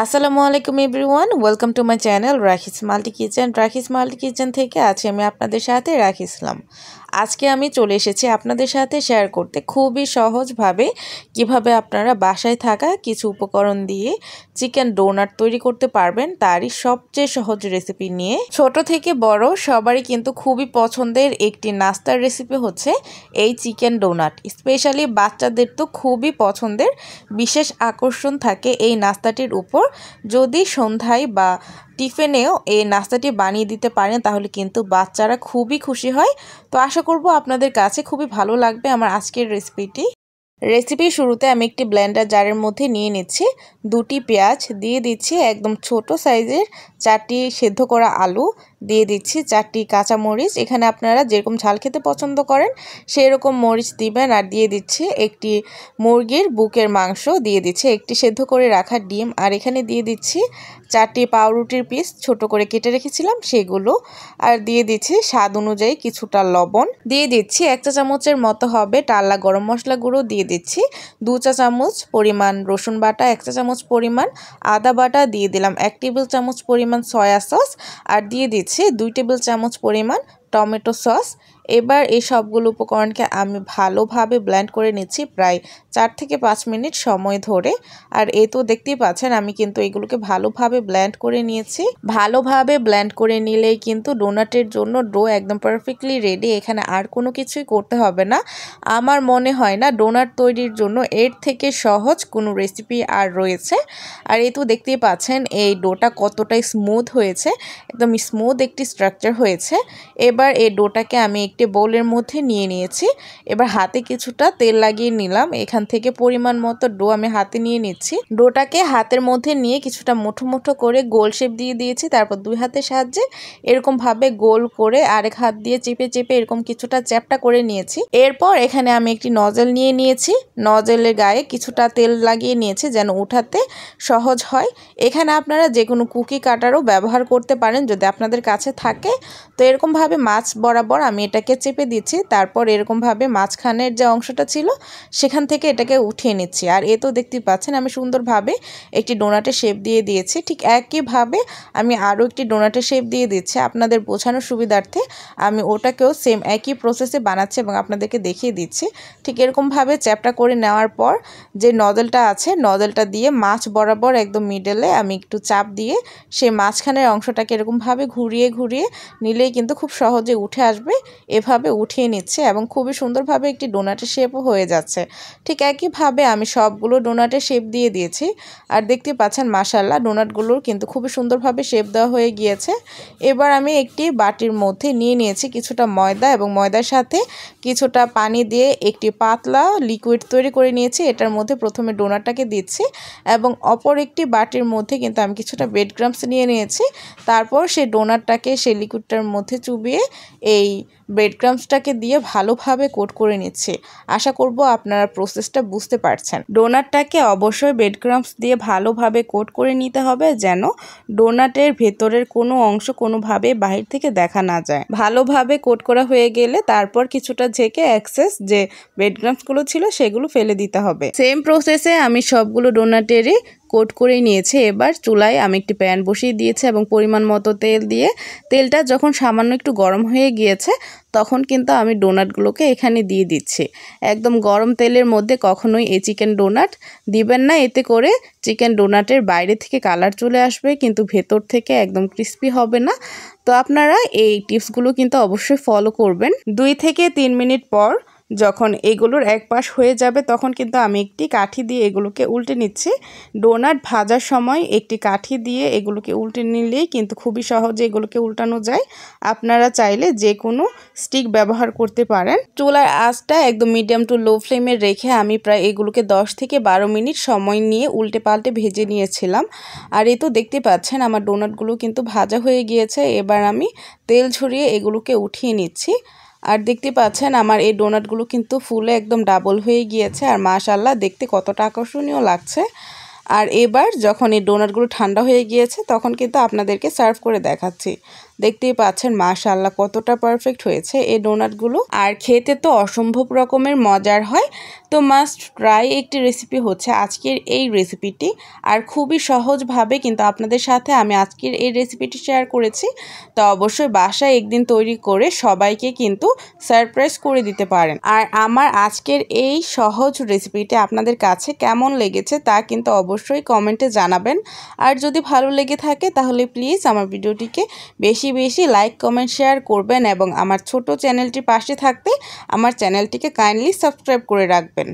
আসসালামু আলাইকুম everyone, welcome to my channel রাখিস মাল্টি কিচেন। রাখিস মাল্টি কিচেন থেকে আছি আমি আপনাদের সাথে রাখি ইসলাম। আজকে আমি চলে এসেছি আপনাদের সাথে শেয়ার করতে খুবই সহজভাবে কিভাবে আপনারা বাসায় থাকা কিছু উপকরণ দিয়ে চিকেন ডোনাট তৈরি করতে পারবেন, তারই সবচেয়ে সহজ রেসিপি নিয়ে। ছোট থেকে বড় সবারই কিন্তু খুবই পছন্দের একটি নাস্তার রেসিপি হচ্ছে এই চিকেন ডোনাট। স্পেশালি বাচ্চাদের তো খুবই পছন্দের, বিশেষ আকর্ষণ থাকে এই নাস্তাটির উপর। যদি সন্ধ্যায় বা টিফিনেও এই নাস্তাটি বানিয়ে দিতে পারেন তাহলে কিন্তু বাচ্চারা খুবই খুশি হয়। তো আশা করব আপনাদের কাছে খুবই ভালো লাগবে আমার আজকের রেসিপির শুরুতে আমি একটি ব্লেন্ডার জারের মধ্যে নিয়ে নিচ্ছি 2টি পেঁয়াজ, দিয়ে দিচ্ছি একদম ছোট সাইজের 4টি সেদ্ধ করা আলু, দিয়ে দিচ্ছি 4টি কাঁচামরিচ। এখানে আপনারা যেরকম ঝাল খেতে পছন্দ করেন সেই রকম মরিচ দিবেন। আর দিয়ে দিচ্ছি একটি মুরগির বুকের মাংস, দিয়ে দিচ্ছি একটি সেদ্ধ করে রাখা ডিম, আর এখানে দিয়ে দিচ্ছি 4টি পাউরুটির পিস ছোট করে কেটে রেখেছিলাম সেগুলো, আর দিয়ে দিচ্ছি স্বাদ অনুযায়ী কিছুটা লবণ, দিয়ে দিচ্ছি 1 চা চামচের মতো হবে টালা গরম মশলা গুঁড়ো, দিয়ে দিচ্ছি 2 চা চামচ পরিমাণ রসুন বাটা, 1 চা চামচ পরিমাণ আদা বাটা, দিয়ে দিলাম 1 টেবিল চামচ পরিমাণ সয়া সস, আর দিয়ে দিচ্ছি 2 টেবিল চামচ পরিমাণ টমেটো সস। এবার এই সবগুলো উপকরণকে আমি ভালোভাবে ব্লেন্ড করে নিচ্ছি প্রায় 4 থেকে 5 মিনিট সময় ধরে। আর এই তো দেখতেই পাচ্ছেন আমি কিন্তু এগুলোকে ভালোভাবে ব্লেন্ড করে নিয়েছি। ভালোভাবে ব্লেন্ড করে নিলেই কিন্তু ডোনাটের জন্য ডো একদম পারফেক্টলি রেডি। এখানে আর কোনো কিছুই করতে হবে না। আমার মনে হয় না ডোনাট তৈরির জন্য এর থেকে সহজ কোনো রেসিপি আর রয়েছে। আর এই তো দেখতেই পাচ্ছেন এই ডোটা কতটাই স্মুথ হয়েছে, একদম স্মুথ একটি স্ট্রাকচার হয়েছে। এবার এই ডোটাকে আমি একটি বোলের মধ্যে নিয়ে নিয়েছি। এবার হাতে কিছুটা তেল লাগিয়ে নিলাম। এখান থেকে পরিমাণ মতো ডো আমি হাতে নিয়ে নিচ্ছি। ডোটাকে হাতের মধ্যে নিয়ে কিছুটা মুঠো মুঠো করে গোল শেপ দিয়ে দিয়েছি। তারপর 2 হাতের সাহায্যে এরকমভাবে গোল করে আরেক হাত দিয়ে চেপে চেপে এরকম কিছুটা চ্যাপটা করে নিয়েছি। এরপর এখানে আমি একটি নজল নিয়ে নিয়েছি। নজলের গায়ে কিছুটা তেল লাগিয়ে নিয়েছি যেন উঠাতে সহজ হয়। এখানে আপনারা যে কোনো কুকি কাটারও ব্যবহার করতে পারেন যদি আপনাদের কাছে থাকে। তো এরকমভাবে মাছ বরাবর আমি এটাকে চেপে দিচ্ছি। তারপর এরকমভাবে মাঝখানের যে অংশটা ছিল সেখান থেকে এটাকে উঠিয়ে নিচ্ছি। আর এ তো দেখতেই পাচ্ছেন আমি সুন্দরভাবে একটি ডোনাটের শেপ দিয়ে দিয়েছি। ঠিক একইভাবে আমি আরও একটি ডোনাটের শেপ দিয়ে দিচ্ছি। আপনাদের বোঝানোর সুবিধার্থে আমি ওটাকেও সেম একই প্রসেসে বানাচ্ছি এবং আপনাদেরকে দেখিয়ে দিচ্ছি। ঠিক এরকমভাবে চ্যাপটা করে নেওয়ার পর যে নজলটা আছে নজলটা দিয়ে মাছ বরাবর একদম মিডলে আমি একটু চাপ দিয়ে সেই মাঝখানের অংশটাকে এরকমভাবে ঘুরিয়ে ঘুরিয়ে নিলেই কিন্তু খুব সহজে উঠে আসবে। এভাবে উঠিয়ে নিচ্ছে এবং খুবই সুন্দরভাবে একটি ডোনাটের শেপও হয়ে যাচ্ছে। ঠিক একইভাবে আমি সবগুলো ডোনাটের শেপ দিয়ে দিয়েছি। আর দেখতে পাচ্ছেন মাশাআল্লাহ ডোনাটগুলোর কিন্তু খুবই সুন্দরভাবে শেপ দেওয়া হয়ে গিয়েছে। এবার আমি একটি বাটির মধ্যে নিয়ে নিয়েছি কিছুটা ময়দা এবং ময়দার সাথে কিছুটা পানি দিয়ে একটি পাতলা লিকুইড তৈরি করে নিয়েছি। এটার মধ্যে প্রথমে ডোনাটটাকে দিচ্ছি এবং অপর একটি বাটির মধ্যে কিন্তু আমি কিছুটা ব্রেড ক্রাম্বস নিয়ে নিয়েছি। তারপর সেই ডোনাটটাকে সেই লিকুইডটার মধ্যে চুবিয়ে এই ব্রেড ক্রাম্বসটাকে দিয়ে ভালোভাবে কোট করে নিচ্ছি। আশা করব আপনারা প্রসেসটা বুঝতে পারছেন। ডোনাটটাকে অবশ্যই ব্রেড ক্রাম্বস দিয়ে ভালোভাবে কোট করে নিতে হবে যেন ডোনাটের ভেতরের কোনো অংশ কোনোভাবে বাহির থেকে দেখা না যায়। ভালোভাবে কোট করা হয়ে গেলে তারপর কিছুটা ঝেঁকে এক্সেস যে ব্রেড ক্রাম্বসগুলো ছিল সেগুলো ফেলে দিতে হবে। সেম প্রসেসে আমি সবগুলো ডোনাটেরই কোট করে নিয়েছি। এবার চুলায় আমি একটি প্যান বসিয়ে দিয়েছি এবং পরিমাণ মতো তেল দিয়ে তেলটা যখন সামান্য একটু গরম হয়ে গিয়েছে তখন কিন্তু আমি ডোনাটগুলোকে এখানে দিয়ে দিচ্ছি। একদম গরম তেলের মধ্যে কখনোই এই চিকেন ডোনাট দিবেন না, এতে করে চিকেন ডোনাটের বাইরে থেকে কালার চলে আসবে কিন্তু ভেতর থেকে একদম ক্রিস্পি হবে না। তো আপনারা এই টিপসগুলো কিন্তু অবশ্যই ফলো করবেন। 2 থেকে 3 মিনিট পর যখন এগুলোর এক পাশ হয়ে যাবে তখন কিন্তু আমি একটি কাঠি দিয়ে এগুলোকে উল্টে নিচ্ছি। ডোনাট ভাজার সময় একটি কাঠি দিয়ে এগুলোকে উল্টে নিলেই কিন্তু খুবই সহজে এগুলোকে উল্টানো যায়। আপনারা চাইলে যে কোনো স্টিক ব্যবহার করতে পারেন। চুলার আঁচটা একদম মিডিয়াম টু লো ফ্লেমে রেখে আমি প্রায় এগুলোকে 10 থেকে 12 মিনিট সময় নিয়ে উল্টে পাল্টে ভেজে নিয়েছিলাম। আর এই তো দেখতে পাচ্ছেন আমার ডোনাটগুলো কিন্তু ভাজা হয়ে গিয়েছে। এবার আমি তেল ঝরিয়ে এগুলোকে উঠিয়ে নিচ্ছি। আর দেখতে পাচ্ছেন আমার এই ডোনাটগুলো কিন্তু ফুলে একদম ডাবল হয়ে গিয়েছে আর মাশাআল্লাহ দেখতে কতটা আকর্ষণীয় লাগছে। আর এবার যখন এই ডোনাটগুলো ঠান্ডা হয়ে গিয়েছে তখন কিন্তু আপনাদেরকে সার্ভ করে দেখাচ্ছি। দেখতেই পাচ্ছেন মাশাআল্লাহ কতটা পারফেক্ট হয়েছে এই ডোনাটগুলো। আর খেতে তো অসম্ভব রকমের মজার হয়। তো মাস্ট ট্রাই একটি রেসিপি হচ্ছে আজকের এই রেসিপিটি। আর খুবই সহজভাবে কিন্তু আপনাদের সাথে আমি আজকের এই রেসিপিটি শেয়ার করেছি। তো অবশ্যই বাসায় একদিন তৈরি করে সবাইকে কিন্তু সারপ্রাইজ করে দিতে পারেন। আর আমার আজকের এই সহজ রেসিপিটি আপনাদের কাছে কেমন লেগেছে তা কিন্তু অবশ্যই কমেন্টে জানাবেন। আর যদি ভালো লেগে থাকে তাহলে প্লিজ আমার ভিডিওটিকে বেশি বেশি লাইক কমেন্ট শেয়ার করবেন এবং আমার ছোট চ্যানেলটির পাশে থাকতে আমার চ্যানেলটিকে কাইন্ডলি সাবস্ক্রাইব করে রাখবেন।